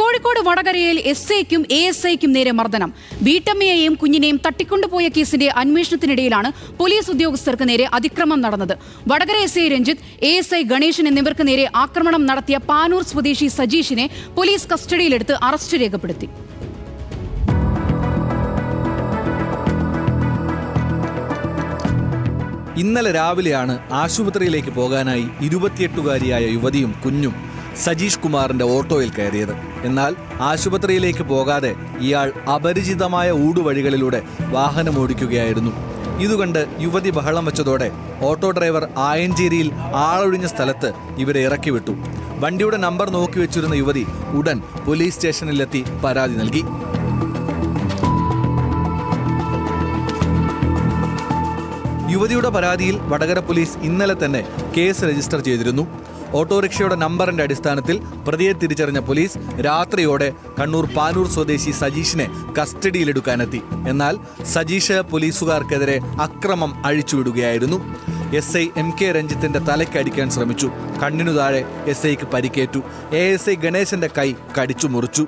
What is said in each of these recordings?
കോഴിക്കോട് വടകരയിൽ എസ്ഐക്കും എഎസ്ഐക്കും നേരെ മർദ്ദനം. വീട്ടമ്മയെയും കുഞ്ഞിനെയും തട്ടിക്കൊണ്ടുപോയ കേസിന്റെ അന്വേഷണത്തിനിടയിലാണ് പോലീസ് ഉദ്യോഗസ്ഥർക്ക് നേരെ അതിക്രമം നടന്നത്. വടകര എസ്ഐ രഞ്ജിത്ത്, എഎസ്ഐ ഗണേശൻ എന്നിവർക്ക് നേരെ ആക്രമണം നടത്തിയ പാനൂർ സ്വദേശി സജീഷിനെ പോലീസ് കസ്റ്റഡിയിലെടുത്ത് അറസ്റ്റ് രേഖപ്പെടുത്തി. ഇന്നലെ രാവിലെയാണ് ആശുപത്രിയിലേക്ക് പോകാനായി 28-കാരിയായ യുവതിയും കുഞ്ഞും സജീഷ് കുമാറിന്റെ ഓട്ടോയിൽ കയറിയത്. എന്നാൽ ആശുപത്രിയിലേക്ക് പോകാതെ ഇയാൾ അപരിചിതമായ ഊടുവഴികളിലൂടെ വാഹനമോടിക്കുകയായിരുന്നു. ഇതുകണ്ട് യുവതി ബഹളം വെച്ചതോടെ ഓട്ടോ ഡ്രൈവർ ആയഞ്ചേരിയിൽ ആളൊഴിഞ്ഞ സ്ഥലത്ത് ഇവരെ ഇറക്കിവിട്ടു. വണ്ടിയുടെ നമ്പർ നോക്കി വെച്ചിരുന്ന യുവതി ഉടൻ പോലീസ് സ്റ്റേഷനിലെത്തി പരാതി നൽകി. യുവതിയുടെ പരാതിയിൽ വടകര പോലീസ് ഇന്നലെ തന്നെ കേസ് രജിസ്റ്റർ ചെയ്തിരുന്നു. ഓട്ടോറിക്ഷയുടെ നമ്പറിന്റെ അടിസ്ഥാനത്തിൽ പ്രതിയെ തിരിച്ചറിഞ്ഞ പോലീസ് രാത്രിയോടെ കണ്ണൂർ പാനൂർ സ്വദേശി സജീഷിനെ കസ്റ്റഡിയിലെടുക്കാനെത്തി. എന്നാൽ സജീഷ് പോലീസുകാർക്കെതിരെ അക്രമം അഴിച്ചുവിടുകയായിരുന്നു. എസ്ഐ MK രഞ്ജിത്തിന്റെ തലയ്ക്കടിക്കാൻ ശ്രമിച്ചു. കണ്ണിനു താഴെ എസ്ഐക്ക് പരിക്കേറ്റു. ASI ഗണേശന്റെ കൈ കടിച്ചു മുറിച്ചു.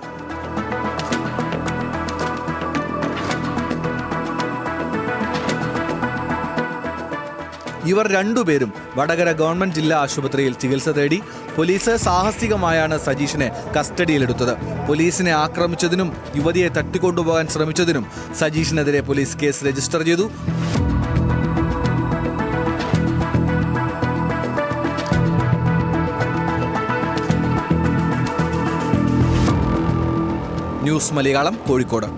ഇവർ രണ്ടുപേരും വടകര ഗവൺമെന്റ് ജില്ലാ ആശുപത്രിയിൽ ചികിത്സ തേടി. പോലീസ് സാഹസികമായാണ് സജീഷിനെ കസ്റ്റഡിയിലെടുത്തത്. പോലീസിനെ ആക്രമിച്ചതിനും യുവതിയെ തട്ടിക്കൊണ്ടുപോകാൻ ശ്രമിച്ചതിനും സജീഷിനെതിരെ പോലീസ് കേസ് രജിസ്റ്റർ ചെയ്തു. ന്യൂസ് മലയാളം, കോഴിക്കോട്.